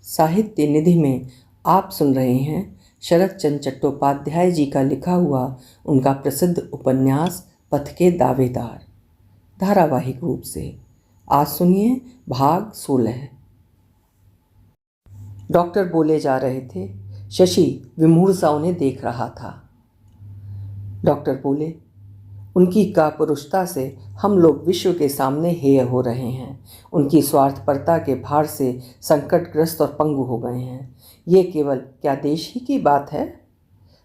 साहित्य निधि में आप सुन रहे हैं शरत चंद्र चट्टोपाध्याय जी का लिखा हुआ उनका प्रसिद्ध उपन्यास पथ के दावेदार, धारावाहिक रूप से। आज सुनिए भाग 16। डॉक्टर बोले जा रहे थे। शशि विमूढ़ सा उन्हें देख रहा था। डॉक्टर बोले, उनकी कापुरुषता से हम लोग विश्व के सामने हेय हो रहे हैं। उनकी स्वार्थपरता के भार से संकटग्रस्त और पंगु हो गए हैं। ये केवल क्या देश ही की बात है?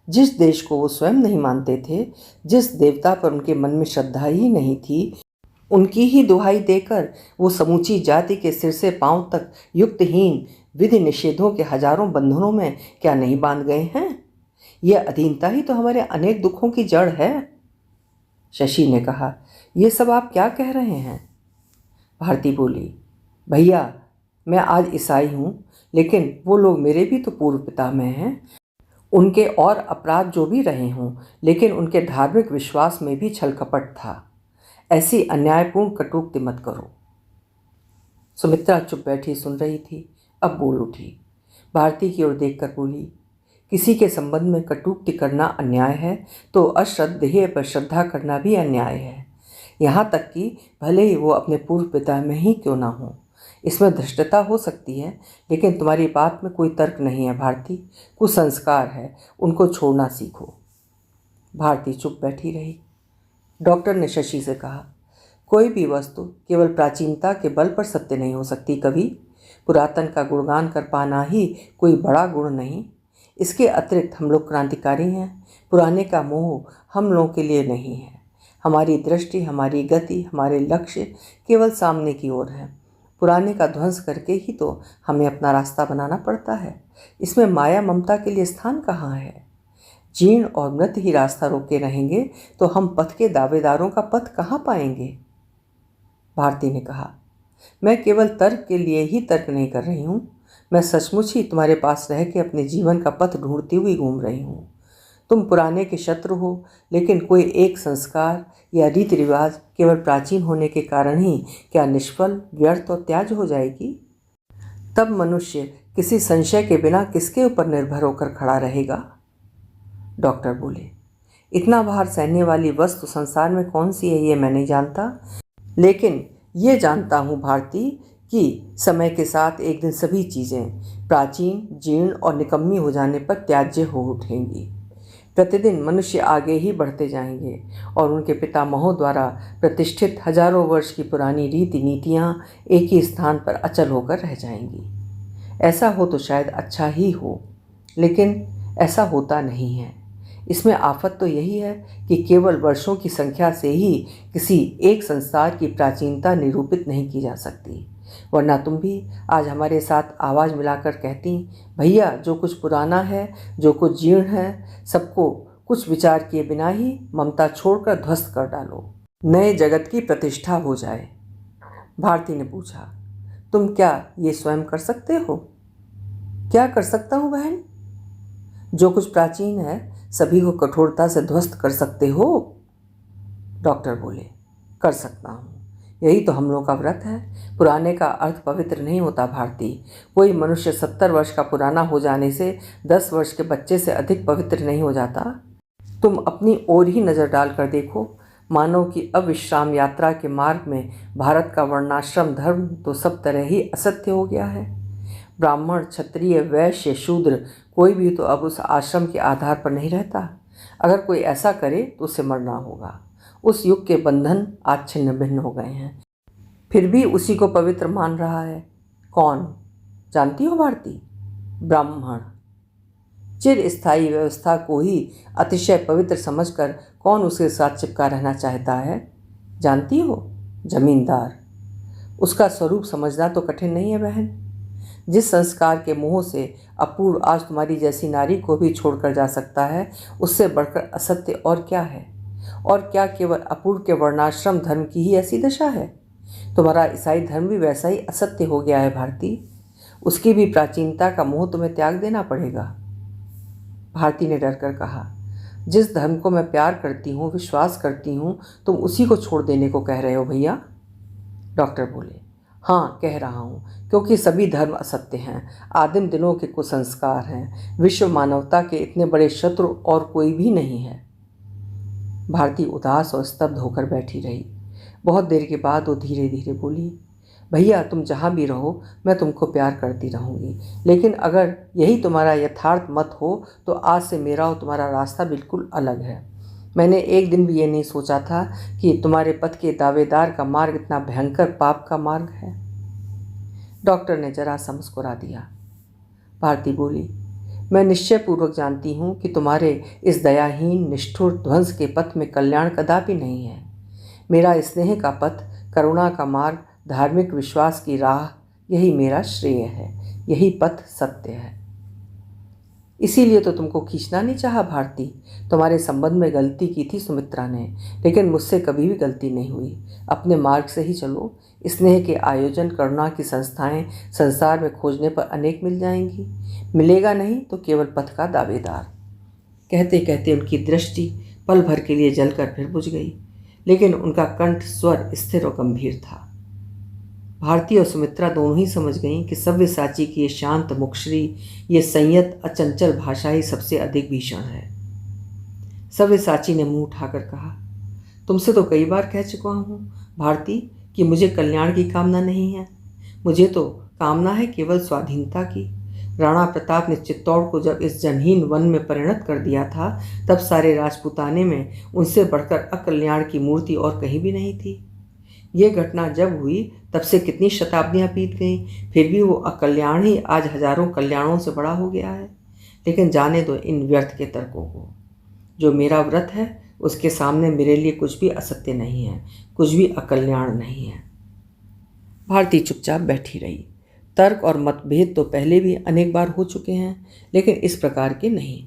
जिस देश को वो स्वयं नहीं मानते थे, जिस देवता पर उनके मन में श्रद्धा ही नहीं थी, उनकी ही दुहाई देकर वो समूची जाति के सिर से पांव तक युक्तहीन विधि निषेधों के हजारों बंधनों में क्या नहीं बांध गए हैं? यह अधीनता ही तो हमारे अनेक दुखों की जड़ है। शशि ने कहा, ये सब आप क्या कह रहे हैं? भारती बोली, भैया मैं आज ईसाई हूँ, लेकिन वो लोग मेरे भी तो पूर्व पितामह हैं। उनके और अपराध जो भी रहे हों, लेकिन उनके धार्मिक विश्वास में भी छल कपट था। ऐसी अन्यायपूर्ण कटूक्ति मत करो। सुमित्रा चुप बैठी सुन रही थी, अब बोल उठी। भारती की ओर देखकर बोली, किसी के संबंध में कटूक्ति करना अन्याय है तो अश्रद्धेय पर श्रद्धा करना भी अन्याय है, यहाँ तक कि भले ही वो अपने पूर्व पिता में ही क्यों ना हो। इसमें धृष्टता हो सकती है, लेकिन तुम्हारी बात में कोई तर्क नहीं है भारती। कुसंस्कार है, उनको छोड़ना सीखो। भारती चुप बैठी रही। डॉक्टर ने शशि से कहा, कोई भी वस्तु केवल प्राचीनता के बल पर सत्य नहीं हो सकती कभी। पुरातन का गुणगान कर पाना ही कोई बड़ा गुण नहीं। इसके अतिरिक्त हम लोग क्रांतिकारी हैं। पुराने का मोह हम लोगों के लिए नहीं है। हमारी दृष्टि, हमारी गति, हमारे लक्ष्य केवल सामने की ओर है। पुराने का ध्वंस करके ही तो हमें अपना रास्ता बनाना पड़ता है। इसमें माया ममता के लिए स्थान कहाँ है? जीर्ण और मृत ही रास्ता रोके रहेंगे तो हम पथ के दावेदारों का पथ कहाँ पाएंगे? भारती ने कहा, मैं केवल तर्क के लिए ही तर्क नहीं कर रही हूँ। मैं सचमुच ही तुम्हारे पास रह के अपने जीवन का पथ ढूंढती हुई घूम रही हूँ। तुम पुराने के शत्रु हो, लेकिन कोई एक संस्कार या रीति रिवाज केवल प्राचीन होने के कारण ही क्या निष्फल, व्यर्थ और त्याज हो जाएगी? तब मनुष्य किसी संशय के बिना किसके ऊपर निर्भर होकर खड़ा रहेगा? डॉक्टर बोले, इतना भार सहने वाली वस्तु संसार में कौन सी है ये मैं नहीं जानता, लेकिन ये जानता हूँ भारती कि समय के साथ एक दिन सभी चीज़ें प्राचीन, जीर्ण और निकम्मी हो जाने पर त्याज्य हो उठेंगी। प्रतिदिन मनुष्य आगे ही बढ़ते जाएंगे और उनके पितामहों द्वारा प्रतिष्ठित हजारों वर्ष की पुरानी रीति नीतियाँ एक ही स्थान पर अचल होकर रह जाएंगी। ऐसा हो तो शायद अच्छा ही हो, लेकिन ऐसा होता नहीं है। इसमें आफत तो यही है कि केवल वर्षों की संख्या से ही किसी एक संसार की प्राचीनता निरूपित नहीं की जा सकती। वरना तुम भी आज हमारे साथ आवाज़ मिलाकर कहती, भैया जो कुछ पुराना है, जो कुछ जीर्ण है, सबको कुछ विचार किए बिना ही ममता छोड़कर ध्वस्त कर डालो, नए जगत की प्रतिष्ठा हो जाए। भारती ने पूछा, तुम क्या ये स्वयं कर सकते हो? क्या कर सकता हूँ बहन? जो कुछ प्राचीन है सभी को कठोरता से ध्वस्त कर सकते हो? डॉक्टर बोले, कर सकता हूँ। यही तो हम लोगों का व्रत है। पुराने का अर्थ पवित्र नहीं होता भारती। कोई मनुष्य 70 वर्ष का पुराना हो जाने से 10 वर्ष के बच्चे से अधिक पवित्र नहीं हो जाता। तुम अपनी ओर ही नज़र डाल कर देखो। मानव की अविश्राम यात्रा के मार्ग में भारत का वर्णाश्रम धर्म तो सब तरह ही असत्य हो गया है। ब्राह्मण, क्षत्रिय, वैश्य, शूद्र कोई भी तो अब उस आश्रम के आधार पर नहीं रहता। अगर कोई ऐसा करे तो उसे मरना होगा। उस युग के बंधन आज छिन्न भिन्न हो गए हैं, फिर भी उसी को पवित्र मान रहा है। कौन जानती हो भारती? ब्राह्मण। चिर स्थायी व्यवस्था को ही अतिशय पवित्र समझकर कौन उसके साथ चिपका रहना चाहता है? जानती हो? जमींदार। उसका स्वरूप समझना तो कठिन नहीं है बहन। जिस संस्कार के मोह से अपूर्व आज तुम्हारी जैसी नारी को भी छोड़कर जा सकता है, उससे बढ़कर असत्य और क्या है? और क्या केवल अपूर्व के वर्णाश्रम धर्म की ही ऐसी दशा है? तुम्हारा ईसाई धर्म भी वैसा ही असत्य हो गया है भारती। उसकी भी प्राचीनता का मोह तुम्हें त्याग देना पड़ेगा। भारती ने डरकर कहा, जिस धर्म को मैं प्यार करती हूँ, विश्वास करती हूँ, तुम उसी को छोड़ देने को कह रहे हो भैया? डॉक्टर बोले, हाँ, कह रहा हूँ, क्योंकि सभी धर्म असत्य हैं, आदिम दिनों के कुसंस्कार हैं। विश्व मानवता के इतने बड़े शत्रु और कोई भी नहीं है। भारती उदास और स्तब्ध होकर बैठी रही। बहुत देर के बाद वो धीरे धीरे बोली, भैया तुम जहाँ भी रहो मैं तुमको प्यार करती रहूँगी, लेकिन अगर यही तुम्हारा यथार्थ मत हो तो आज से मेरा और तुम्हारा रास्ता बिल्कुल अलग है। मैंने एक दिन भी ये नहीं सोचा था कि तुम्हारे पथ के दावेदार का मार्ग इतना भयंकर पाप का मार्ग है। डॉक्टर ने जरा सा मुस्कुरा दिया। भारती बोली, मैं निश्चयपूर्वक जानती हूँ कि तुम्हारे इस दयाहीन निष्ठुर ध्वंस के पथ में कल्याण कदापि नहीं है। मेरा स्नेह का पथ, करुणा का मार्ग, धार्मिक विश्वास की राह, यही मेरा श्रेय है, यही पथ सत्य है। इसीलिए तो तुमको खींचना नहीं चाहा भारती। तुम्हारे संबंध में गलती की थी सुमित्रा ने, लेकिन मुझसे कभी भी गलती नहीं हुई। अपने मार्ग से ही चलो। स्नेह के आयोजन, करुणा की संस्थाएं संसार में खोजने पर अनेक मिल जाएंगी, मिलेगा नहीं तो केवल पथ का दावेदार। कहते कहते उनकी दृष्टि पल भर के लिए जलकर फिर बुझ गई, लेकिन उनका कंठ स्वर स्थिर और गंभीर था। भारती और सुमित्रा दोनों ही समझ गईं कि सव्यसाची की ये शांत मुखश्री, ये संयत अचंचल भाषा ही सबसे अधिक भीषण है। सव्यसाची ने मुंह उठाकर कहा, तुमसे तो कई बार कह चुका हूँ भारती कि मुझे कल्याण की कामना नहीं है। मुझे तो कामना है केवल स्वाधीनता की। राणा प्रताप ने चित्तौड़ को जब इस जनहीन वन में परिणत कर दिया था, तब सारे राजपूताने में उनसे बढ़कर अकल्याण की मूर्ति और कहीं भी नहीं थी। ये घटना जब हुई तब से कितनी शताब्दियां बीत गईं, फिर भी वो अकल्याण ही आज हजारों कल्याणों से बड़ा हो गया है। लेकिन जाने दो इन व्यर्थ के तर्कों को। जो मेरा व्रत है उसके सामने मेरे लिए कुछ भी असत्य नहीं है, कुछ भी अकल्याण नहीं है। भारती चुपचाप बैठी रही। तर्क और मतभेद तो पहले भी अनेक बार हो चुके हैं, लेकिन इस प्रकार के नहीं।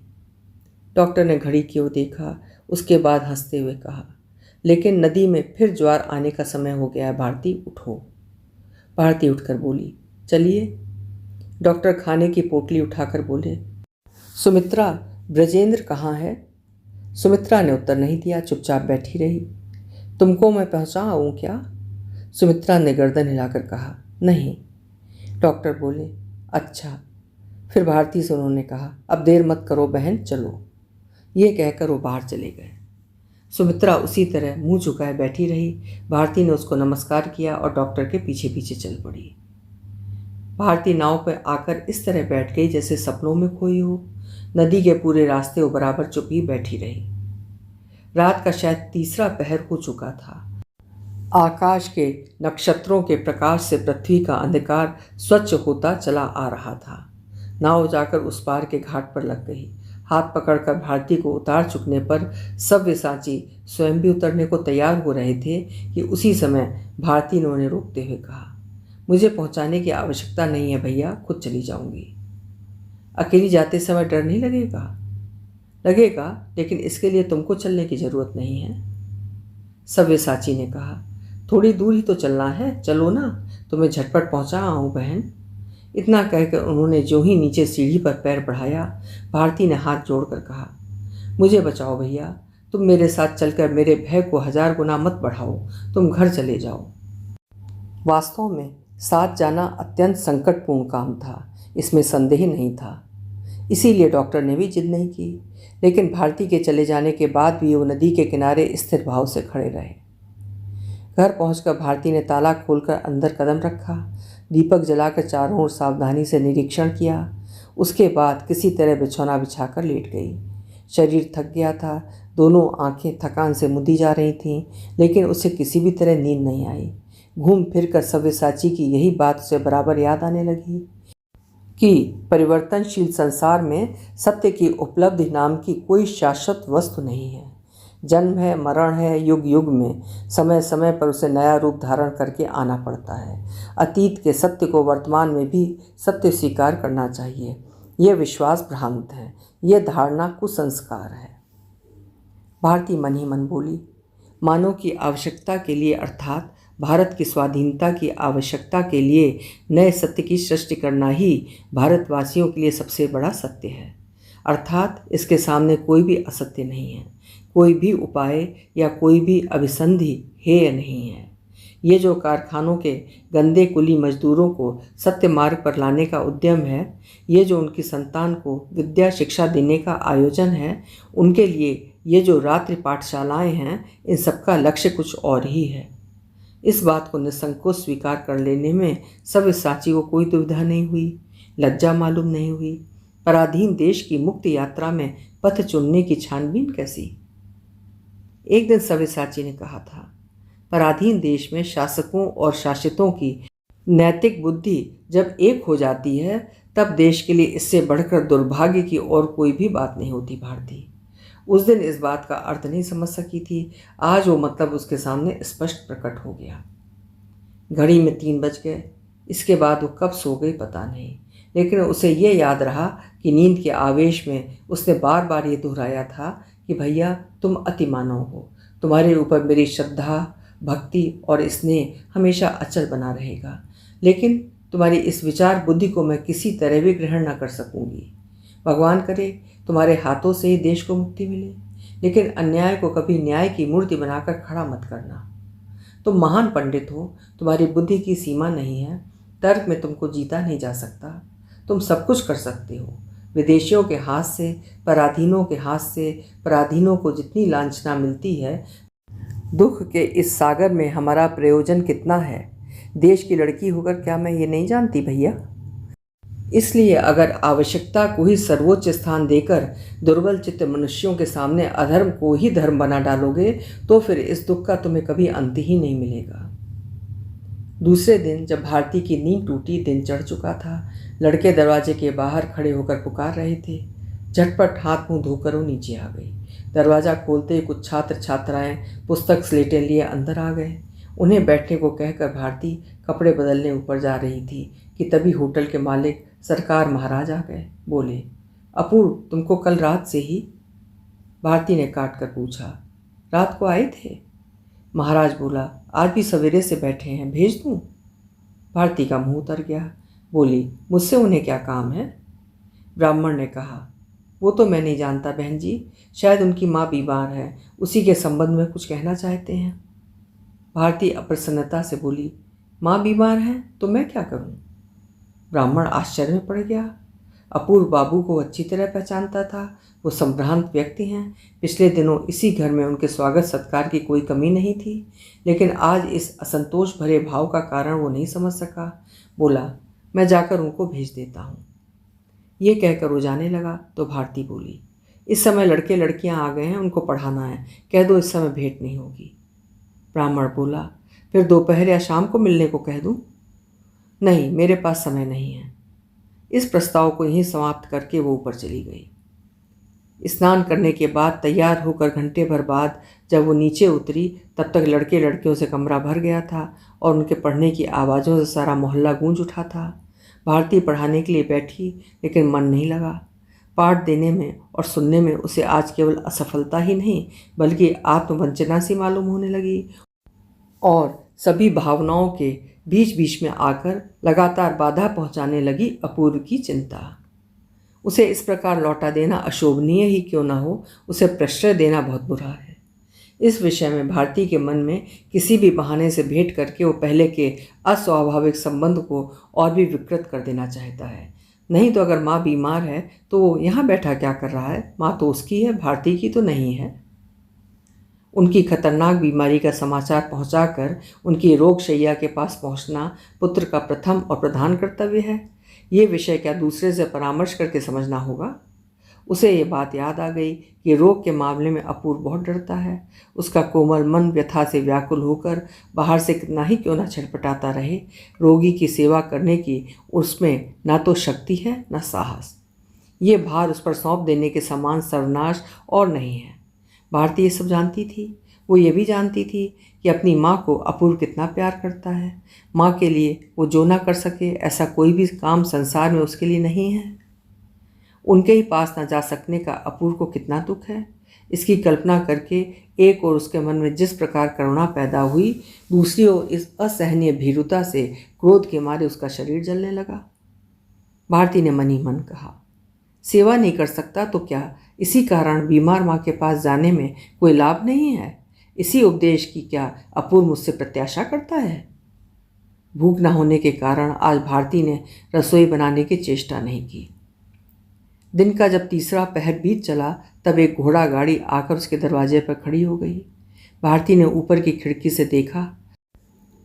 डॉक्टर ने घड़ी की ओर देखा, उसके बाद हंसते हुए कहा, लेकिन नदी में फिर ज्वार आने का समय हो गया है भारती, उठो। भारती उठकर बोली, चलिए। डॉक्टर खाने की पोटली उठाकर बोले, सुमित्रा, ब्रजेंद्र कहाँ है? सुमित्रा ने उत्तर नहीं दिया, चुपचाप बैठी रही। तुमको मैं पहुँचाऊँ क्या? सुमित्रा ने गर्दन हिलाकर कहा, नहीं। डॉक्टर बोले, अच्छा। फिर भारती से उन्होंने कहा, अब देर मत करो बहन, चलो। ये कहकर वो बाहर चले गए। सुमित्रा उसी तरह मुंह झुकाए बैठी रही। भारती ने उसको नमस्कार किया और डॉक्टर के पीछे पीछे चल पड़ी। भारती नाव पर आकर इस तरह बैठ गई जैसे सपनों में खोई हो। नदी के पूरे रास्ते वो बराबर चुप ही बैठी रही। रात का शायद तीसरा पहर हो चुका था। आकाश के नक्षत्रों के प्रकाश से पृथ्वी का अंधकार स्वच्छ होता चला आ रहा था। नाव जाकर उस पार के घाट पर लग गई। हाथ पकड़कर भारती को उतार चुकने पर सव्यसाची स्वयं भी उतरने को तैयार हो रहे थे कि उसी समय भारती ने उन्हें रोकते हुए कहा, मुझे पहुंचाने की आवश्यकता नहीं है भैया, खुद चली जाऊंगी। अकेली जाते समय डर नहीं लगेगा? लगेगा, लेकिन इसके लिए तुमको चलने की जरूरत नहीं है। सव्यसाची ने कहा, थोड़ी दूर ही तो चलना है, चलो ना, तुम्हें झटपट पहुंचा आऊँ बहन। इतना कहकर उन्होंने जो ही नीचे सीढ़ी पर पैर बढ़ाया, भारती ने हाथ जोड़कर कहा, मुझे बचाओ भैया, तुम मेरे साथ चलकर मेरे भय को 1000 गुना मत बढ़ाओ, तुम घर चले जाओ। वास्तव में साथ जाना अत्यंत संकटपूर्ण काम था, इसमें संदेह नहीं था। इसीलिए डॉक्टर ने भी जिद नहीं की, लेकिन भारती के चले जाने के बाद भी वो नदी के किनारे स्थिर भाव से खड़े रहे। घर पहुंचकर भारती ने ताला खोलकर अंदर कदम रखा, दीपक जलाकर चारों ओर सावधानी से निरीक्षण किया। उसके बाद किसी तरह बिछौना बिछाकर लेट गई। शरीर थक गया था, दोनों आंखें थकान से मुदी जा रही थीं, लेकिन उसे किसी भी तरह नींद नहीं आई। घूम फिर कर सव्यसाची की यही बात उसे बराबर याद आने लगी कि परिवर्तनशील संसार में सत्य की उपलब्धि नाम की कोई शाश्वत वस्तु नहीं है। जन्म है, मरण है, युग युग में समय समय पर उसे नया रूप धारण करके आना पड़ता है। अतीत के सत्य को वर्तमान में भी सत्य स्वीकार करना चाहिए। यह विश्वास भ्रांत है, यह धारणा कुसंस्कार है। भारती मन ही मन बोली, मानव की आवश्यकता के लिए अर्थात भारत की स्वाधीनता की आवश्यकता के लिए नए सत्य की सृष्टि करना ही भारतवासियों के लिए सबसे बड़ा सत्य है। अर्थात इसके सामने कोई भी असत्य नहीं है, कोई भी उपाय या कोई भी अभिसंधि हेय नहीं है। ये जो कारखानों के गंदे कुली मजदूरों को सत्य मार्ग पर लाने का उद्यम है, ये जो उनकी संतान को विद्या शिक्षा देने का आयोजन है, उनके लिए ये जो रात्रि पाठशालाएं हैं, इन सबका लक्ष्य कुछ और ही है। इस बात को निसंकोच स्वीकार कर लेने में सव्यसाची को कोई दुविधा नहीं हुई, लज्जा मालूम नहीं हुई। पराधीन देश की मुक्त यात्रा में पथ चुनने की छानबीन कैसी? एक दिन सव्यसाची ने कहा था, पराधीन देश में शासकों और शासितों की नैतिक बुद्धि जब एक हो जाती है, तब देश के लिए इससे बढ़कर दुर्भाग्य की और कोई भी बात नहीं होती। भारती उस दिन इस बात का अर्थ नहीं समझ सकी थी, आज वो मतलब उसके सामने स्पष्ट प्रकट हो गया। घड़ी में 3 बज गए। इसके बाद वो कब सो गई पता नहीं, लेकिन उसे ये याद रहा कि नींद के आवेश में उसने बार बार ये दोहराया था कि भैया तुम अति मानव हो, तुम्हारे ऊपर मेरी श्रद्धा भक्ति और स्नेह हमेशा अचल बना रहेगा, लेकिन तुम्हारी इस विचार बुद्धि को मैं किसी तरह भी ग्रहण न कर सकूंगी। भगवान करे तुम्हारे हाथों से ही देश को मुक्ति मिले, लेकिन अन्याय को कभी न्याय की मूर्ति बनाकर खड़ा मत करना। तुम महान पंडित हो, तुम्हारी बुद्धि की सीमा नहीं है, तर्क में तुमको जीता नहीं जा सकता। तुम सब कुछ कर सकते हो। विदेशियों के हाथ से, पराधीनों के हाथ से पराधीनों को जितनी लांछना मिलती है, दुख के इस सागर में हमारा प्रयोजन कितना है? देश की लड़की होकर क्या मैं ये नहीं जानती भैया? इसलिए अगर आवश्यकता को ही सर्वोच्च स्थान देकर दुर्बल चित्त मनुष्यों के सामने अधर्म को ही धर्म बना डालोगे, तो फिर इस दुख का तुम्हें कभी अंत ही नहीं मिलेगा। दूसरे दिन जब भारती की नींद टूटी, दिन चढ़ चुका था। लड़के दरवाजे के बाहर खड़े होकर पुकार रहे थे। झटपट हाथ मुंह धोकर वो नीचे आ गई। दरवाज़ा खोलते ही कुछ छात्र छात्राएं पुस्तक स्लेटें लिए अंदर आ गए। उन्हें बैठने को कहकर भारती कपड़े बदलने ऊपर जा रही थी कि तभी होटल के मालिक सरकार महाराज आ गए। बोले, अपूर्व तुमको कल रात से ही? भारती ने काट कर पूछा, रात को आए थे? महाराज बोला, आज भी सवेरे से बैठे हैं, भेज दूं? भारती का मुंह उतर गया। बोली, मुझसे उन्हें क्या काम है? ब्राह्मण ने कहा, वो तो मैं नहीं जानता बहन जी, शायद उनकी माँ बीमार है, उसी के संबंध में कुछ कहना चाहते हैं। भारती अप्रसन्नता से बोली, माँ बीमार है तो मैं क्या करूं? ब्राह्मण आश्चर्य में पड़ गया। अपूर्व बाबू को अच्छी तरह पहचानता था। वो संभ्रांत व्यक्ति हैं। पिछले दिनों इसी घर में उनके स्वागत सत्कार की कोई कमी नहीं थी, लेकिन आज इस असंतोष भरे भाव का कारण वो नहीं समझ सका। बोला, मैं जाकर उनको भेज देता हूँ। ये कहकर वो जाने लगा तो भारती बोली, इस समय लड़के लड़कियाँ आ गए हैं, उनको पढ़ाना है, कह दो इस समय भेंट नहीं होगी। ब्राह्मण बोला, फिर दोपहर या शाम को मिलने को कह दूँ? नहीं, मेरे पास समय नहीं है। इस प्रस्ताव को यहीं समाप्त करके वो ऊपर चली गई। स्नान करने के बाद तैयार होकर घंटे भर बाद जब वो नीचे उतरी, तब तक लड़के लड़कियों से कमरा भर गया था और उनके पढ़ने की आवाज़ों से सारा मोहल्ला गूंज उठा था। भारती पढ़ाने के लिए बैठी, लेकिन मन नहीं लगा। पाठ देने में और सुनने में उसे आज केवल असफलता ही नहीं, बल्कि आत्मवंचना सी मालूम होने लगी और सभी भावनाओं के बीच बीच में आकर लगातार बाधा पहुंचाने लगी अपूर्व की चिंता। उसे इस प्रकार लौटा देना अशोभनीय ही क्यों ना हो, उसे प्रश्रय देना बहुत बुरा है। इस विषय में भारती के मन में किसी भी बहाने से भेंट करके वो पहले के अस्वाभाविक संबंध को और भी विकृत कर देना चाहता है। नहीं तो अगर माँ बीमार है तो वो यहाँ बैठा क्या कर रहा है? माँ तो उसकी है, भारती की तो नहीं है। उनकी खतरनाक बीमारी का समाचार पहुंचाकर उनकी रोगशैया के पास पहुंचना पुत्र का प्रथम और प्रधान कर्तव्य है। ये विषय क्या दूसरे से परामर्श करके समझना होगा? उसे ये बात याद आ गई कि रोग के मामले में अपूर्व बहुत डरता है। उसका कोमल मन व्यथा से व्याकुल होकर बाहर से कितना ही क्यों न छटपटाता रहे, रोगी की सेवा करने की उसमें ना तो शक्ति है न साहस। ये भार उस पर सौंप देने के समान सर्वनाश और नहीं है। भारती ये सब जानती थी। वो ये भी जानती थी कि अपनी माँ को अपूर्व कितना प्यार करता है। माँ के लिए वो जो ना कर सके ऐसा कोई भी काम संसार में उसके लिए नहीं है। उनके ही पास ना जा सकने का अपूर्व को कितना दुख है, इसकी कल्पना करके एक और उसके मन में जिस प्रकार करुणा पैदा हुई, दूसरी ओर इस असहनीय भीरुता से क्रोध के मारे उसका शरीर जलने लगा। भारती ने मन ही मन कहा, सेवा नहीं कर सकता तो क्या, इसी कारण बीमार माँ के पास जाने में कोई लाभ नहीं है? इसी उपदेश की क्या अपूर्व मुझसे प्रत्याशा करता है? भूख न होने के कारण आज भारती ने रसोई बनाने की चेष्टा नहीं की। दिन का जब तीसरा पहर बीत चला तब एक घोड़ा गाड़ी आकर उसके दरवाजे पर खड़ी हो गई। भारती ने ऊपर की खिड़की से देखा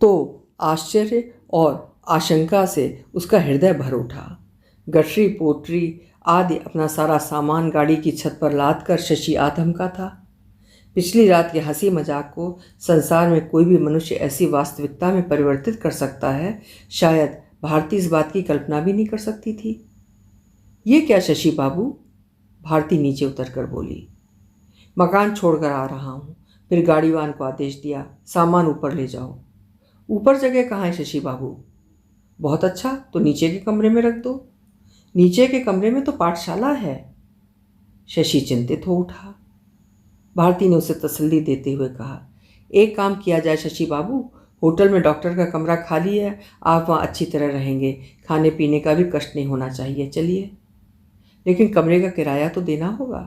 तो आश्चर्य और आशंका से उसका हृदय भर उठा। गठरी पोटरी आदि अपना सारा सामान गाड़ी की छत पर लाद कर शशि आधमका था। पिछली रात के हंसी मजाक को संसार में कोई भी मनुष्य ऐसी वास्तविकता में परिवर्तित कर सकता है, शायद भारती इस बात की कल्पना भी नहीं कर सकती थी। ये क्या शशि बाबू? भारती नीचे उतर कर बोली। मकान छोड़कर आ रहा हूँ। फिर गाड़ीवान को आदेश दिया, सामान ऊपर ले जाओ। ऊपर जगह कहाँ है शशि बाबू? बहुत अच्छा, तो नीचे के कमरे में रख दो। नीचे के कमरे में तो पाठशाला है। शशि चिंतित हो उठा। भारती ने उसे तसल्ली देते हुए कहा, एक काम किया जाए शशि बाबू, होटल में डॉक्टर का कमरा खाली है, आप वहाँ अच्छी तरह रहेंगे, खाने पीने का भी कष्ट नहीं होना चाहिए। चलिए। लेकिन कमरे का किराया तो देना होगा।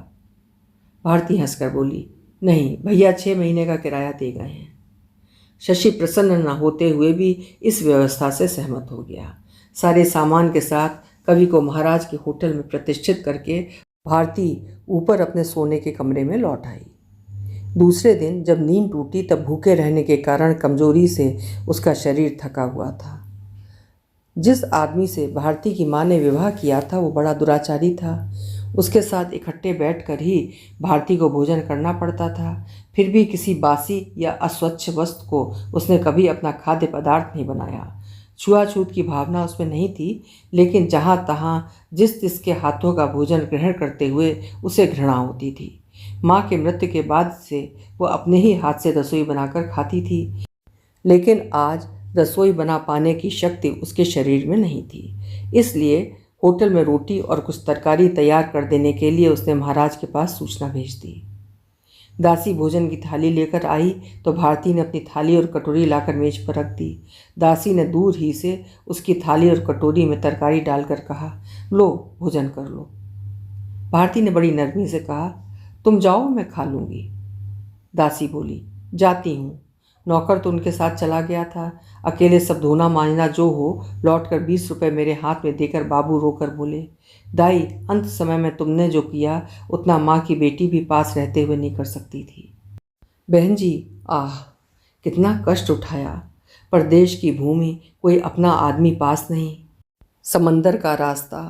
भारती हंसकर बोली, नहीं भैया 6 महीने का किराया दे गए हैं। शशि प्रसन्न न होते हुए भी इस व्यवस्था से सहमत हो गया। सारे सामान के साथ कवि को महाराज के होटल में प्रतिष्ठित करके भारती ऊपर अपने सोने के कमरे में लौट आई। दूसरे दिन जब नींद टूटी तब भूखे रहने के कारण कमजोरी से उसका शरीर थका हुआ था। जिस आदमी से भारती की माँ ने विवाह किया था वो बड़ा दुराचारी था। उसके साथ इकट्ठे बैठकर ही भारती को भोजन करना पड़ता था। फिर भी किसी बासी या अस्वच्छ वस्तु को उसने कभी अपना खाद्य पदार्थ नहीं बनाया। छुआछूत की भावना उसमें नहीं थी, लेकिन जहाँ तहाँ जिसके हाथों का भोजन ग्रहण करते हुए उसे घृणा होती थी। माँ के मृत्यु के बाद से वो अपने ही हाथ से रसोई बनाकर खाती थी, लेकिन आज रसोई बना पाने की शक्ति उसके शरीर में नहीं थी। इसलिए होटल में रोटी और कुछ तरकारी तैयार कर देने के लिए उसने महाराज के पास सूचना भेज दी। दासी भोजन की थाली लेकर आई तो भारती ने अपनी थाली और कटोरी लाकर मेज पर रख दी। दासी ने दूर ही से उसकी थाली और कटोरी में तरकारी डालकर कहा, लो भोजन कर लो। भारती ने बड़ी नरमी से कहा, तुम जाओ, मैं खा लूँगी। दासी बोली, जाती हूँ। नौकर तो उनके साथ चला गया था। अकेले सब धोना मांजना जो हो, लौटकर 20 रुपये मेरे हाथ में देकर बाबू रोकर बोले, दाई, अंत समय में तुमने जो किया उतना माँ की बेटी भी पास रहते हुए नहीं कर सकती थी। बहन जी, आह, कितना कष्ट उठाया। परदेश की भूमि, कोई अपना आदमी पास नहीं, समंदर का रास्ता,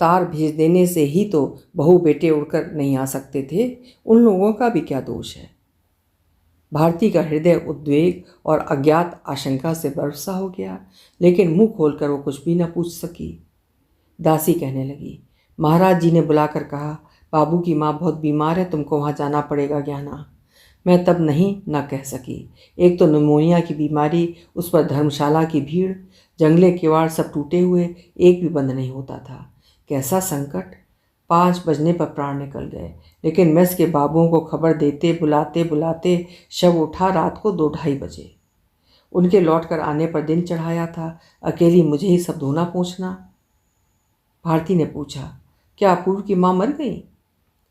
तार भेज देने से ही तो बहू बेटे उड़कर नहीं आ सकते थे। उन लोगों का भी क्या दोष है? भारती का हृदय उद्वेग और अज्ञात आशंका से बरसा हो गया, लेकिन मुंह खोलकर वो कुछ भी न पूछ सकी। दासी कहने लगी, महाराज जी ने बुलाकर कहा, बाबू की माँ बहुत बीमार है, तुमको वहाँ जाना पड़ेगा ज्ञाना। मैं तब नहीं न कह सकी। एक तो निमोनिया की बीमारी, उस पर धर्मशाला की भीड़, जंगले किवाड़ सब टूटे हुए, एक भी बंद नहीं होता था। कैसा संकट। 5 बजने पर प्राण निकल गए, लेकिन मेस के बाबुओं को खबर देते बुलाते बुलाते शव उठा रात को 2-2:30 बजे। उनके लौटकर आने पर दिन चढ़ाया था। अकेली मुझे ही सब धोना पोंछना। भारती ने पूछा, क्या अपूर्व की माँ मर गई?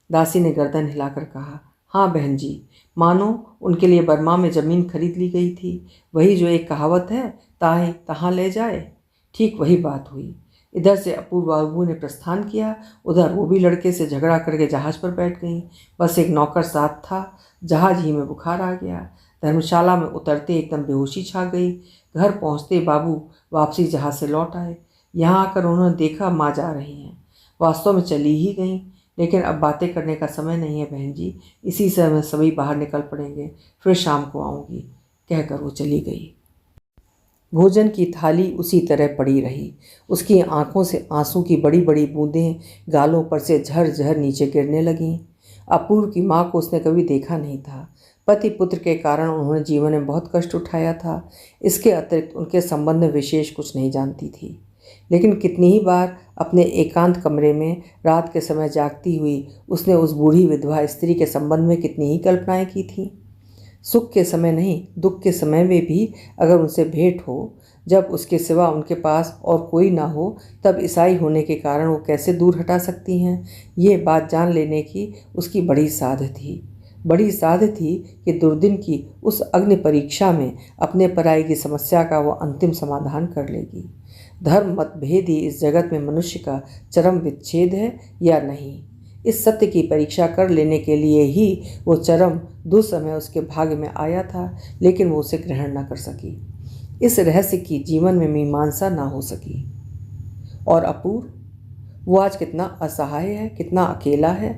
दासी ने गर्दन हिलाकर कहा, हाँ बहन जी, मानो उनके लिए बर्मा में ज़मीन खरीद ली गई थी। वही जो एक कहावत है, ताहे तहाँ ले जाए, ठीक वही बात हुई। इधर से अपूर्व बाबू ने प्रस्थान किया, उधर वो भी लड़के से झगड़ा करके जहाज़ पर बैठ गई। बस एक नौकर साथ था। जहाज ही में बुखार आ गया। धर्मशाला में उतरते एकदम बेहोशी छा गई। घर पहुंचते बाबू वापसी जहाज से लौट आए। यहाँ आकर उन्होंने देखा माँ जा रही हैं। वास्तव में चली ही गई, लेकिन अब बातें करने का समय नहीं है बहन जी, इसी समय सभी बाहर निकल पड़ेंगे, फिर शाम को आऊँगी, कहकर वो चली गई। भोजन की थाली उसी तरह पड़ी रही। उसकी आंखों से आंसू की बड़ी बड़ी बूंदें गालों पर से झरझर नीचे गिरने लगीं। अपूर्व की माँ को उसने कभी देखा नहीं था। पति पुत्र के कारण उन्होंने जीवन में बहुत कष्ट उठाया था। इसके अतिरिक्त उनके संबंध में विशेष कुछ नहीं जानती थी। लेकिन कितनी ही बार अपने एकांत कमरे में रात के समय जागती हुई उसने उस बूढ़ी विधवा स्त्री के संबंध में कितनी ही कल्पनाएं की थीं। सुख के समय नहीं, दुख के समय में भी अगर उनसे भेंट हो, जब उसके सिवा उनके पास और कोई ना हो, तब ईसाई होने के कारण वो कैसे दूर हटा सकती हैं, ये बात जान लेने की उसकी बड़ी साध थी। बड़ी साध्य थी कि दुर्दिन की उस अग्नि परीक्षा में अपने पराई की समस्या का वो अंतिम समाधान कर लेगी। धर्म मतभेद ही इस जगत में मनुष्य का चरम विच्छेद है या नहीं, इस सत्य की परीक्षा कर लेने के लिए ही वो चरम दुस्समय उसके भाग्य में आया था, लेकिन वो उसे ग्रहण न कर सकी। इस रहस्य की जीवन में मीमांसा ना हो सकी। और अपूर्व, वो आज कितना असहाय है, कितना अकेला है।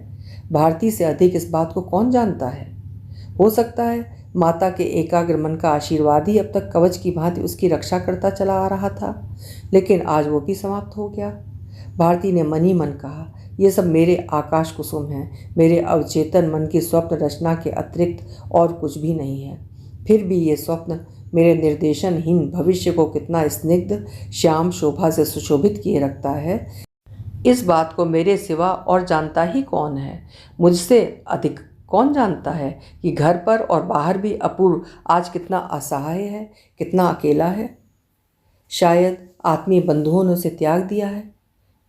भारती से अधिक इस बात को कौन जानता है। हो सकता है माता के एकाग्र मन का आशीर्वाद ही अब तक कवच की भांति उसकी रक्षा करता चला आ रहा था, लेकिन आज वो भी समाप्त हो गया। भारती ने मन ही मन कहा, ये सब मेरे आकाश कुसुम हैं, मेरे अवचेतन मन की स्वप्न रचना के अतिरिक्त और कुछ भी नहीं है। फिर भी ये स्वप्न मेरे निर्देशनहीन भविष्य को कितना स्निग्ध श्याम शोभा से सुशोभित किए रखता है, इस बात को मेरे सिवा और जानता ही कौन है। मुझसे अधिक कौन जानता है कि घर पर और बाहर भी अपूर्व आज कितना असहाय है, कितना अकेला है। शायद आत्मीय बंधुओं ने उसे त्याग दिया है।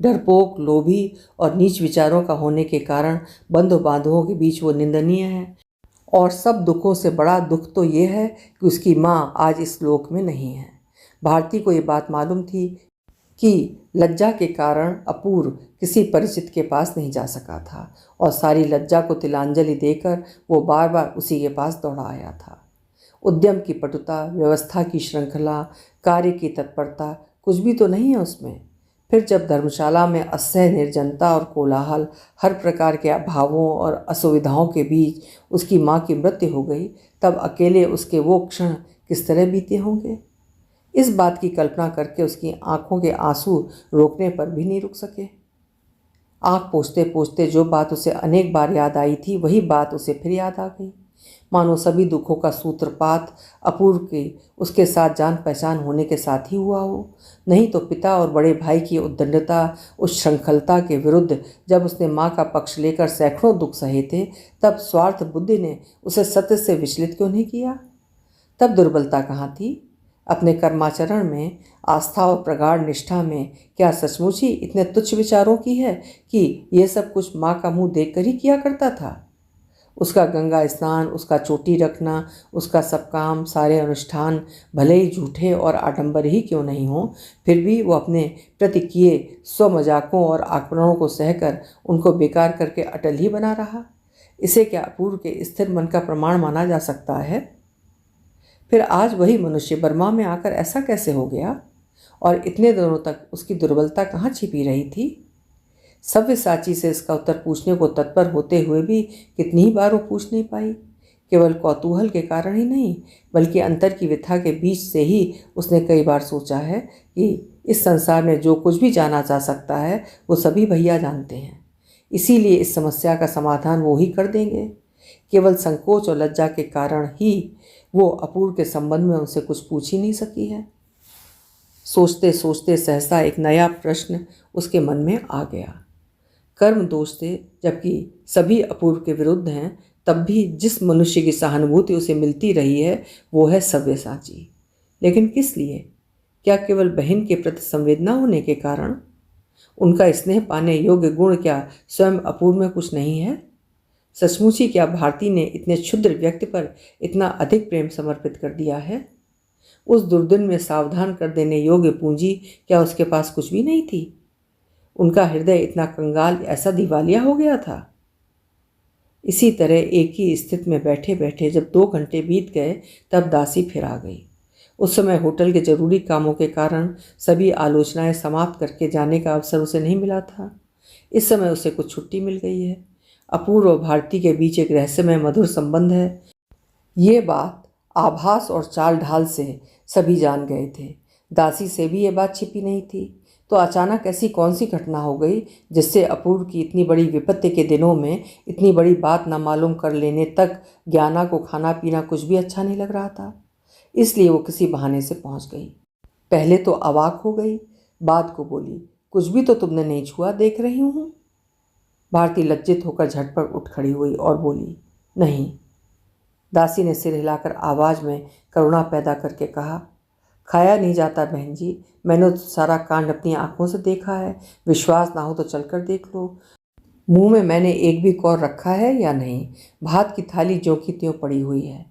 डरपोक, लोभी और नीच विचारों का होने के कारण बंधु बांधवों के बीच वो निंदनीय है। और सब दुखों से बड़ा दुख तो ये है कि उसकी माँ आज इस लोक में नहीं है। भारती को ये बात मालूम थी कि लज्जा के कारण अपूर्व किसी परिचित के पास नहीं जा सका था, और सारी लज्जा को तिलांजलि देकर वो बार बार उसी के पास दौड़ा आया था। उद्यम की पटुता, व्यवस्था की श्रृंखला, कार्य की तत्परता कुछ भी तो नहीं है उसमें। फिर जब धर्मशाला में असह्य निर्जनता और कोलाहल, हर प्रकार के अभावों और असुविधाओं के बीच उसकी माँ की मृत्यु हो गई, तब अकेले उसके वो क्षण किस तरह बीते होंगे। इस बात की कल्पना करके उसकी आंखों के आंसू रोकने पर भी नहीं रुक सके। आंख पोंछते पोंछते जो बात उसे अनेक बार याद आई थी, वही बात उसे फिर याद आ गई। मानो सभी दुखों का सूत्रपात अपूर्व के उसके साथ जान पहचान होने के साथ ही हुआ हो। नहीं तो पिता और बड़े भाई की उद्दंडता, उस श्रृंखलता के विरुद्ध जब उसने माँ का पक्ष लेकर सैकड़ों दुख सहे थे, तब स्वार्थ बुद्धि ने उसे सत्य से विचलित क्यों नहीं किया। तब दुर्बलता कहाँ थी। अपने कर्माचरण में, आस्था और प्रगाढ़ निष्ठा में क्या सचमुच ही इतने तुच्छ विचारों की है कि ये सब कुछ माँ का मुंह देखकर ही किया करता था। उसका गंगा स्नान, उसका चोटी रखना, उसका सब काम, सारे अनुष्ठान भले ही झूठे और आडंबर ही क्यों नहीं हो, फिर भी वो अपने प्रति किए स्व मजाकों और आक्रमणों को सहकर उनको बेकार करके अटल ही बना रहा। इसे क्या अपूर्व के स्थिर मन का प्रमाण माना जा सकता है। फिर आज वही मनुष्य बर्मा में आकर ऐसा कैसे हो गया, और इतने दिनों तक उसकी दुर्बलता कहाँ छिपी रही थी। सव्यसाची से इसका उत्तर पूछने को तत्पर होते हुए भी कितनी ही बार वो पूछ नहीं पाई। केवल कौतूहल के कारण ही नहीं, बल्कि अंतर की व्यथा के बीच से ही उसने कई बार सोचा है कि इस संसार में जो कुछ भी जाना जा सकता है वो सभी भैया जानते हैं, इसीलिए इस समस्या का समाधान वो ही कर देंगे। केवल संकोच और लज्जा के कारण ही वो अपूर्व के संबंध में उनसे कुछ पूछ ही नहीं सकी है। सोचते सोचते सहसा एक नया प्रश्न उसके मन में आ गया। कर्म दोष से जबकि सभी अपूर्व के विरुद्ध हैं, तब भी जिस मनुष्य की सहानुभूति उसे मिलती रही है वो है सव्यसाची। लेकिन किस लिए? क्या केवल बहन के प्रति संवेदना होने के कारण? उनका स्नेह पाने योग्य गुण क्या स्वयं अपूर्व में कुछ नहीं है? सचमुच ही क्या भारती ने इतने क्षुद्र व्यक्ति पर इतना अधिक प्रेम समर्पित कर दिया है? उस दुर्दिन में सावधान कर देने योग्य पूंजी क्या उसके पास कुछ भी नहीं थी? उनका हृदय इतना कंगाल, ऐसा दिवालिया हो गया था? इसी तरह एक ही स्थिति में बैठे बैठे जब 2 घंटे बीत गए, तब दासी फिर आ गई। उस समय होटल के जरूरी कामों के कारण सभी आलोचनाएं समाप्त करके जाने का अवसर उसे नहीं मिला था। इस समय उसे कुछ छुट्टी मिल गई है। अपूर्व और भारती के बीच एक रहस्यमय मधुर संबंध है, ये बात आभास और चाल ढाल से सभी जान गए थे। दासी से भी ये बात छिपी नहीं थी। तो अचानक ऐसी कौन सी घटना हो गई जिससे अपूर्व की इतनी बड़ी विपत्ति के दिनों में इतनी बड़ी बात न मालूम कर लेने तक ज्ञाना को खाना पीना कुछ भी अच्छा नहीं लग रहा था। इसलिए वो किसी बहाने से पहुंच गई। पहले तो अवाक हो गई, बाद को बोली, कुछ भी तो तुमने नहीं छुआ, देख रही हूँ। भारती लज्जित होकर झटपट उठ खड़ी हुई और बोली, नहीं। दासी ने सिर हिलाकर आवाज़ में करुणा पैदा करके कहा, खाया नहीं जाता बहन जी, मैंने तो सारा कांड अपनी आंखों से देखा है। विश्वास ना हो तो चलकर देख लो। मुंह में मैंने एक भी कौर रखा है या नहीं? भात की थाली ज्यों की त्यों पड़ी हुई है।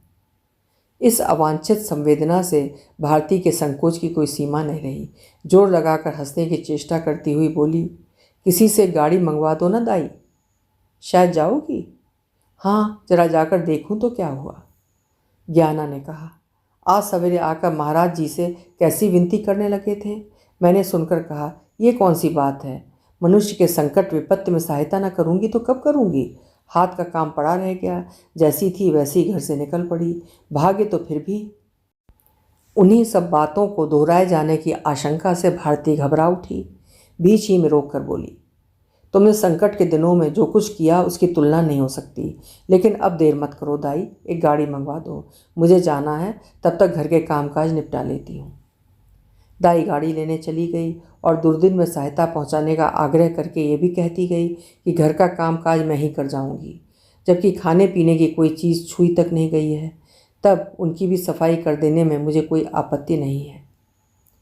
इस अवांछित संवेदना से भारती के संकोच की कोई सीमा नहीं रही। जोर लगाकर हंसने की चेष्टा करती हुई बोली, किसी से गाड़ी मंगवा दो ना दाई। शायद जाओगी? हाँ, जरा जाकर देखूं तो क्या हुआ। ज्ञाना ने कहा। आज सवेरे आकर महाराज जी से कैसी विनती करने लगे थे। मैंने सुनकर कहा, ये कौन सी बात है? मनुष्य के संकट विपत्ति में सहायता न करूंगी तो कब करूंगी? हाथ का काम पड़ा रह गया। जैसी थी वैसी घर से निकल पड़ी। भाग्य तो फिर भी। उन्हीं सब बातों को दोहराए जाने की आशंका से भारती घबरा उठी। बीच ही में रोक कर बोली, तुमने संकट के दिनों में जो कुछ किया उसकी तुलना नहीं हो सकती। लेकिन अब देर मत करो दाई, एक गाड़ी मंगवा दो। मुझे जाना है, तब तक घर के कामकाज निपटा लेती हूँ। दाई गाड़ी लेने चली गई और दुर्दिन में सहायता पहुँचाने का आग्रह करके ये भी कहती गई कि घर का कामकाज मैं ही कर जाऊँगी, जबकि खाने पीने की कोई चीज़ छुई तक नहीं गई है। तब उनकी भी सफाई कर देने में मुझे कोई आपत्ति नहीं है।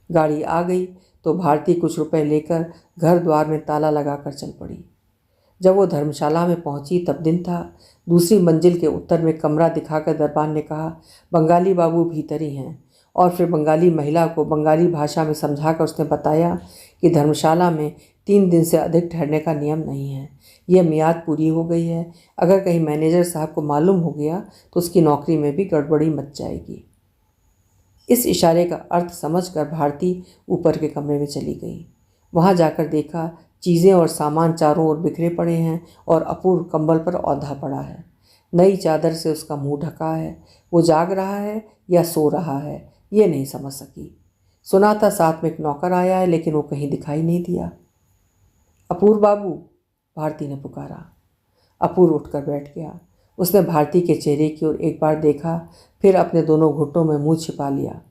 गाड़ी आ गई तो भारती कुछ रुपए लेकर घर द्वार में ताला लगाकर चल पड़ी। जब वो धर्मशाला में पहुंची तब दिन था। दूसरी मंजिल के उत्तर में कमरा दिखाकर दरबान ने कहा, बंगाली बाबू भीतर ही हैं। और फिर बंगाली महिला को बंगाली भाषा में समझाकर उसने बताया कि धर्मशाला में 3 दिन से अधिक ठहरने का नियम नहीं है। यह मियाद पूरी हो गई है। अगर कहीं मैनेजर साहब को मालूम हो गया तो उसकी नौकरी में भी गड़बड़ी मच जाएगी। इस इशारे का अर्थ समझकर भारती ऊपर के कमरे में चली गई। वहां जाकर देखा चीज़ें और सामान चारों ओर बिखरे पड़े हैं और अपूर्व कंबल पर औंधा पड़ा है। नई चादर से उसका मुंह ढका है। वो जाग रहा है या सो रहा है ये नहीं समझ सकी। सुना था साथ में एक नौकर आया है, लेकिन वो कहीं दिखाई नहीं दिया। अपूर्व बाबू, भारती ने पुकारा। अपूर्व उठकर बैठ गया। उसने भारती के चेहरे की ओर एक बार देखा, फिर अपने दोनों घुटनों में मुंह छिपा लिया।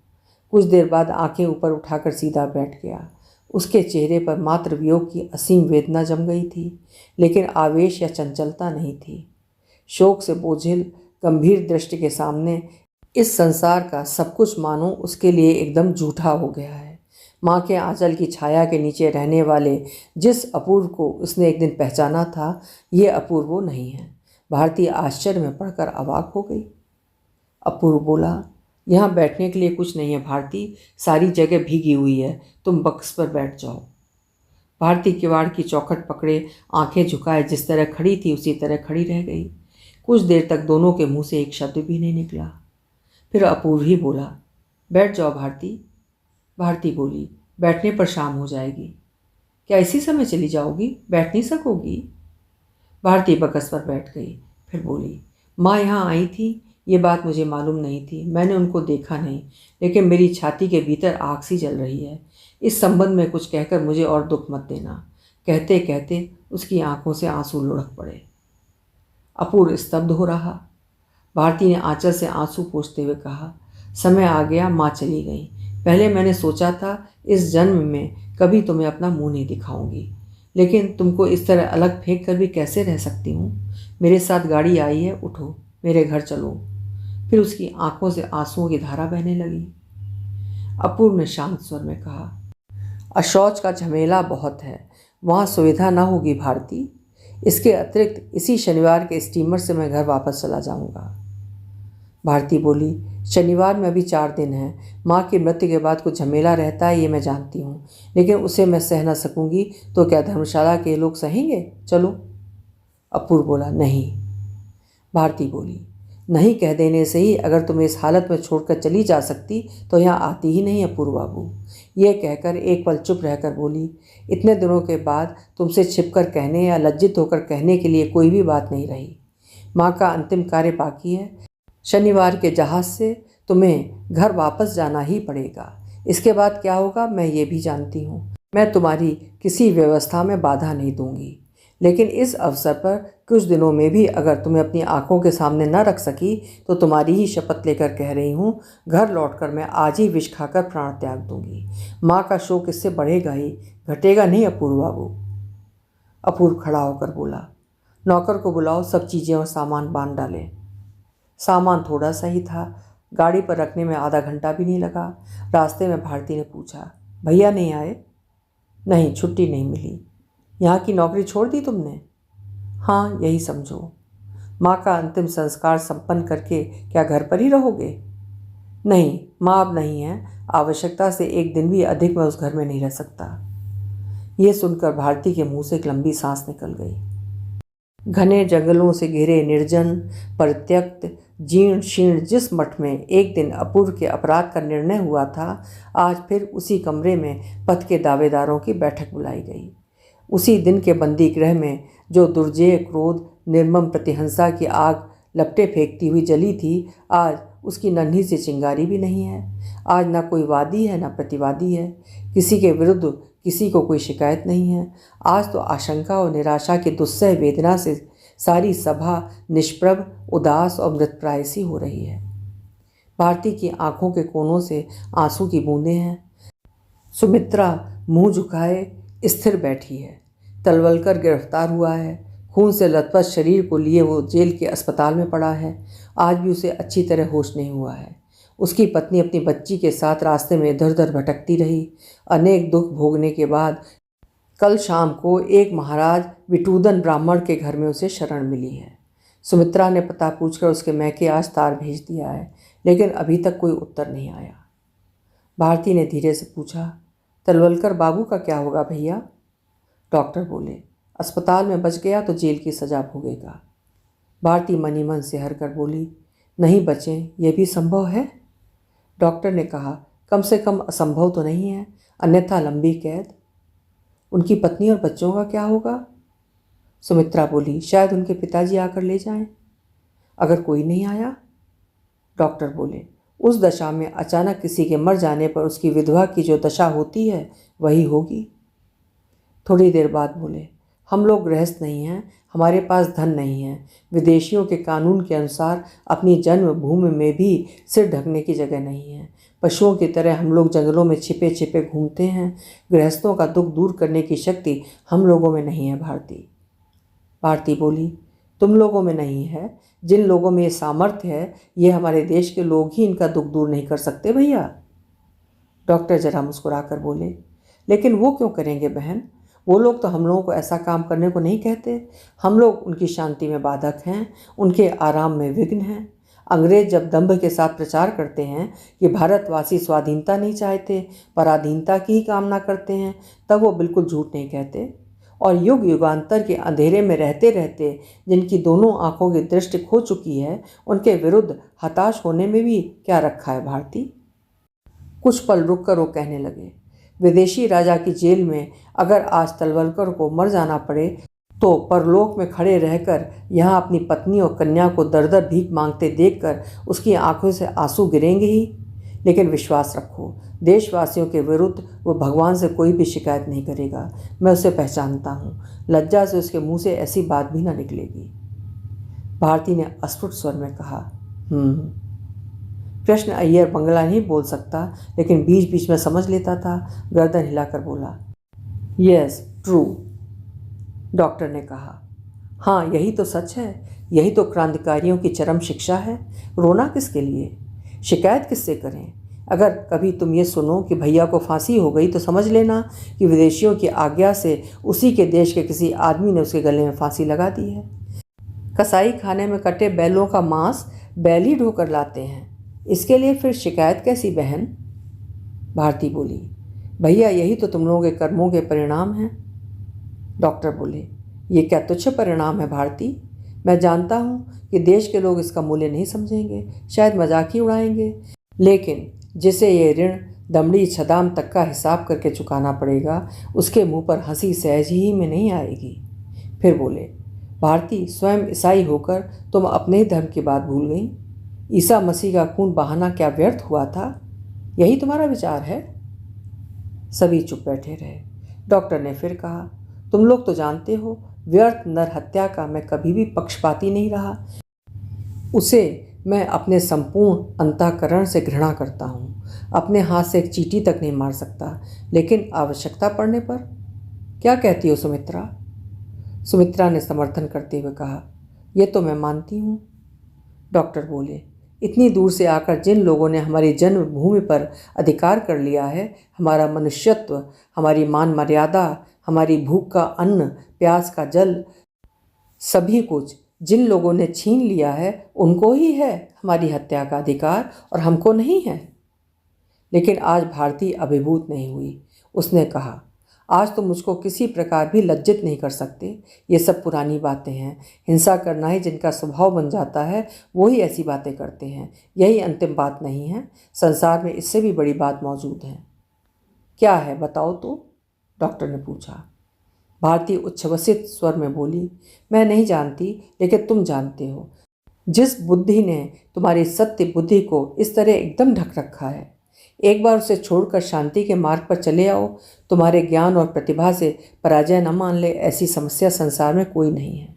कुछ देर बाद आंखें ऊपर उठाकर सीधा बैठ गया। उसके चेहरे पर मात्र वियोग की असीम वेदना जम गई थी, लेकिन आवेश या चंचलता नहीं थी। शोक से बोझिल गंभीर दृष्टि के सामने इस संसार का सब कुछ मानो उसके लिए एकदम झूठा हो गया है। माँ के आंचल की छाया के नीचे रहने वाले जिस अपूर्व को उसने एक दिन पहचाना था, ये अपूर्व वो नहीं है। भारती आश्चर्य में पड़कर अवाक हो गई। अपूर्व बोला, यहाँ बैठने के लिए कुछ नहीं है भारती, सारी जगह भीगी हुई है, तुम बक्स पर बैठ जाओ। भारती किवाड़ की चौखट पकड़े आंखें झुकाए जिस तरह खड़ी थी उसी तरह खड़ी रह गई। कुछ देर तक दोनों के मुंह से एक शब्द भी नहीं निकला। फिर अपूर्व ही बोला, बैठ जाओ भारती। भारती बोली, बैठने पर शाम हो जाएगी। क्या इसी समय चली जाओगी? बैठ नहीं सकोगी? भारती बकस पर बैठ गई। फिर बोली, माँ यहाँ आई थी, ये बात मुझे मालूम नहीं थी। मैंने उनको देखा नहीं, लेकिन मेरी छाती के भीतर आग सी जल रही है। इस संबंध में कुछ कहकर मुझे और दुख मत देना। कहते कहते उसकी आंखों से आंसू लुढ़क पड़े। अपूर्व स्तब्ध हो रहा। भारती ने आंचल से आंसू पोंछते हुए कहा, समय आ गया, माँ चली गई। पहले मैंने सोचा था इस जन्म में कभी तुम्हें अपना मुंह नहीं दिखाऊंगी, लेकिन तुमको इस तरह अलग फेंक कर भी कैसे रह सकती हूँ। मेरे साथ गाड़ी आई है, उठो, मेरे घर चलो। फिर उसकी आंखों से आंसुओं की धारा बहने लगी। अपूर्व ने शांत स्वर में कहा, अशौच का झमेला बहुत है, वहाँ सुविधा ना होगी भारती। इसके अतिरिक्त इसी शनिवार के स्टीमर से मैं घर वापस चला जाऊँगा। भारती बोली, शनिवार में अभी 4 दिन हैं। माँ की मृत्यु के बाद कुछ झमेला रहता है, ये मैं जानती हूँ, लेकिन उसे मैं सह न सकूँगी तो क्या धर्मशाला के लोग सहेंगे? चलो। अपूर्व बोला, नहीं। भारती बोली, नहीं कह देने से ही अगर तुम इस हालत में छोड़कर चली जा सकती तो यहाँ आती ही नहीं अपूर्व बाबू। ये कहकर एक पल चुप रहकर बोली, इतने दिनों के बाद तुमसे छिपकर कहने या लज्जित होकर कहने के लिए कोई भी बात नहीं रही। माँ का अंतिम कार्य बाकी है। शनिवार के जहाज से तुम्हें घर वापस जाना ही पड़ेगा। इसके बाद क्या होगा मैं ये भी जानती हूँ। मैं तुम्हारी किसी व्यवस्था में बाधा नहीं दूंगी, लेकिन इस अवसर पर कुछ दिनों में भी अगर तुम्हें अपनी आंखों के सामने न रख सकी तो तुम्हारी ही शपथ लेकर कह रही हूँ, घर लौटकर मैं आज ही विष खाकर प्राण त्याग दूंगी। माँ का शोक इससे बढ़ेगा ही, घटेगा नहीं अपूर्व बाबू। अपूर्व खड़ा होकर बोला, नौकर को बुलाओ, सब चीज़ें और सामान बांध डालें। सामान थोड़ा सा ही था, गाड़ी पर रखने में आधा घंटा भी नहीं लगा। रास्ते में भारती ने पूछा, भैया नहीं आए? नहीं, छुट्टी नहीं मिली। यहाँ की नौकरी छोड़ दी तुमने? हाँ, यही समझो। माँ का अंतिम संस्कार संपन्न करके क्या घर पर ही रहोगे? नहीं, माँ अब नहीं है। आवश्यकता से एक दिन भी अधिक मैं उस घर में नहीं रह सकता। ये सुनकर भारती के मुंह से एक लंबी सांस निकल गई। घने जंगलों से घिरे निर्जन, परित्यक्त, जीर्ण शीर्ण जिस मठ में एक दिन अपूर्व के अपराध का निर्णय हुआ था, आज फिर उसी कमरे में पथ के दावेदारों की बैठक बुलाई गई। उसी दिन के बंदी गृह में जो दुर्जेय क्रोध, निर्मम प्रतिहंसा की आग लपटे फेंकती हुई जली थी, आज उसकी नन्ही सी चिंगारी भी नहीं है। आज ना कोई वादी है ना प्रतिवादी है। किसी के विरुद्ध किसी को कोई शिकायत नहीं है। आज तो आशंका और निराशा की दुस्सह वेदना से सारी सभा निष्प्रभ, उदास और मृतप्राय सी हो रही है। भारती की आंखों के कोनों से आंसू की बूंदें हैं। सुमित्रा मुंह झुकाए स्थिर बैठी है। तलवलकर गिरफ्तार हुआ है। खून से लथपथ शरीर को लिए वो जेल के अस्पताल में पड़ा है। आज भी उसे अच्छी तरह होश नहीं हुआ है। उसकी पत्नी अपनी बच्ची के साथ रास्ते में इधर उधर भटकती रही। अनेक दुख भोगने के बाद कल शाम को एक महाराज विटूदन ब्राह्मण के घर में उसे शरण मिली है। सुमित्रा ने पता पूछकर उसके मैके आज तार भेज दिया है, लेकिन अभी तक कोई उत्तर नहीं आया। भारती ने धीरे से पूछा, तलवलकर बाबू का क्या होगा भैया? डॉक्टर बोले, अस्पताल में बच गया तो जेल की सजा भोगेगा। भारती मनी मन से हर कर बोली, नहीं बचें, यह भी संभव है? डॉक्टर ने कहा, कम से कम असंभव तो नहीं है, अन्यथा लंबी कैद। उनकी पत्नी और बच्चों का क्या होगा? सुमित्रा बोली, शायद उनके पिताजी आकर ले जाएं। अगर कोई नहीं आया? डॉक्टर बोले, उस दशा में अचानक किसी के मर जाने पर उसकी विधवा की जो दशा होती है वही होगी। थोड़ी देर बाद बोले, हम लोग गृहस्थ नहीं हैं, हमारे पास धन नहीं है। विदेशियों के कानून के अनुसार अपनी जन्मभूमि में भी सिर ढकने की जगह नहीं है। पशुओं की तरह हम लोग जंगलों में छिपे छिपे घूमते हैं। गृहस्थों का दुख दूर करने की शक्ति हम लोगों में नहीं है भारती। भारती बोली, तुम लोगों में नहीं है। जिन लोगों में ये सामर्थ्य है, ये हमारे देश के लोग ही इनका दुख दूर नहीं कर सकते भैया। डॉक्टर जरा मुस्कुरा कर बोले, लेकिन वो क्यों करेंगे बहन? वो लोग तो हम लोगों को ऐसा काम करने को नहीं कहते। हम लोग उनकी शांति में बाधक हैं, उनके आराम में विघ्न हैं। अंग्रेज जब दंभ के साथ प्रचार करते हैं कि भारतवासी स्वाधीनता नहीं चाहते, पराधीनता की ही कामना करते हैं, तब वो बिल्कुल झूठ नहीं कहते। और युग युगांतर के अंधेरे में रहते रहते जिनकी दोनों आंखों की दृष्टि खो चुकी है, उनके विरुद्ध हताश होने में भी क्या रखा है भारती? कुछ पल रुक कर वो कहने लगे, विदेशी राजा की जेल में अगर आज तलवलकर को मर जाना पड़े तो परलोक में खड़े रहकर यहाँ अपनी पत्नी और कन्या को दर दर भीख मांगते देखकर उसकी आंखों से आंसू गिरेंगे ही। लेकिन विश्वास रखो, देशवासियों के विरुद्ध वो भगवान से कोई भी शिकायत नहीं करेगा। मैं उसे पहचानता हूँ। लज्जा से उसके मुंह से ऐसी बात भी ना निकलेगी। भारती ने अस्फुट स्वर में कहा, कृष्ण अय्यर बंगला नहीं बोल सकता, लेकिन बीच बीच में समझ लेता था। गर्दन हिलाकर बोला, यस ट्रू। डॉक्टर ने कहा, हाँ यही तो सच है, यही तो क्रांतिकारियों की चरम शिक्षा है। रोना किसके लिए? शिकायत किससे करें? अगर कभी तुम ये सुनो कि भैया को फांसी हो गई तो समझ लेना कि विदेशियों की आज्ञा से उसी के देश के किसी आदमी ने उसके गले में फांसी लगा दी है। कसाई खाने में कटे बैलों का मांस बैल ही ढोकर लाते हैं, इसके लिए फिर शिकायत कैसी बहन? भारती बोली, भैया यही तो तुम लोगों के कर्मों के परिणाम हैं। डॉक्टर बोले, ये क्या तुच्छ परिणाम है भारती? मैं जानता हूँ कि देश के लोग इसका मूल्य नहीं समझेंगे, शायद मजाक ही उड़ाएंगे, लेकिन जिसे ये ऋण दमड़ी छदाम तक का हिसाब करके चुकाना पड़ेगा, उसके मुंह पर हंसी सहज ही में नहीं आएगी। फिर बोले, भारती स्वयं ईसाई होकर तुम अपने ही धर्म की बात भूल गई। ईसा मसीह का खून बहाना क्या व्यर्थ हुआ था? यही तुम्हारा विचार है? सभी चुप बैठे रहे। डॉक्टर ने फिर कहा, तुम लोग तो जानते हो, व्यर्थ नर हत्या का मैं कभी भी पक्षपाती नहीं रहा। उसे मैं अपने संपूर्ण अंतःकरण से घृणा करता हूँ। अपने हाथ से एक चींटी तक नहीं मार सकता, लेकिन आवश्यकता पड़ने पर। क्या कहती हो सुमित्रा? सुमित्रा ने समर्थन करते हुए कहा, यह तो मैं मानती हूँ। डॉक्टर बोले, इतनी दूर से आकर जिन लोगों ने हमारी जन्मभूमि पर अधिकार कर लिया है, हमारा मनुष्यत्व, हमारी मान मर्यादा, हमारी भूख का अन्न, प्यास का जल, सभी कुछ जिन लोगों ने छीन लिया है उनको ही है हमारी हत्या का अधिकार और हमको नहीं है। लेकिन आज भारती अभिभूत नहीं हुई। उसने कहा, आज तो मुझको किसी प्रकार भी लज्जित नहीं कर सकते। ये सब पुरानी बातें हैं। हिंसा करना ही जिनका स्वभाव बन जाता है वही ऐसी बातें करते हैं। यही अंतिम बात नहीं है, संसार में इससे भी बड़ी बात मौजूद है। क्या है बताओ तो? डॉक्टर ने पूछा। भारती उच्छ्वसित स्वर में बोली, मैं नहीं जानती, लेकिन तुम जानते हो। जिस बुद्धि ने तुम्हारी सत्य बुद्धि को इस तरह एकदम ढक रखा है, एक बार उसे छोड़कर शांति के मार्ग पर चले आओ। तुम्हारे ज्ञान और प्रतिभा से पराजय न मान ले, ऐसी समस्या संसार में कोई नहीं है।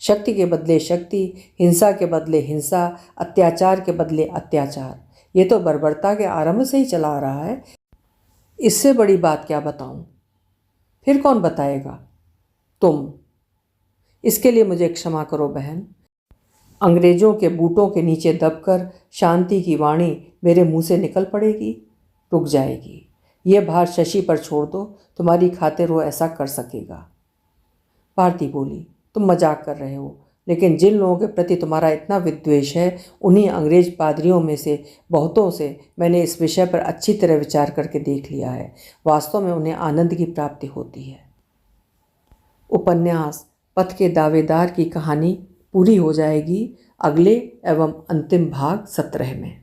शक्ति के बदले शक्ति, हिंसा के बदले हिंसा, अत्याचार के बदले अत्याचार, ये तो बर्बरता के आरंभ से ही चला आ रहा है। इससे बड़ी बात क्या बताऊं? फिर कौन बताएगा? तुम। इसके लिए मुझे क्षमा करो बहन। अंग्रेजों के बूटों के नीचे दबकर शांति की वाणी मेरे मुंह से निकल पड़ेगी, रुक जाएगी। ये भार शशि पर छोड़ दो, तुम्हारी खातिर वो ऐसा कर सकेगा। भारती बोली, तुम मजाक कर रहे हो, लेकिन जिन लोगों के प्रति तुम्हारा इतना विद्वेष है, उन्हीं अंग्रेज पादरियों में से बहुतों से मैंने इस विषय पर अच्छी तरह विचार करके देख लिया है। वास्तव में उन्हें आनंद की प्राप्ति होती है। उपन्यास पथ के दावेदार की कहानी पूरी हो जाएगी अगले एवं अंतिम भाग 17 में।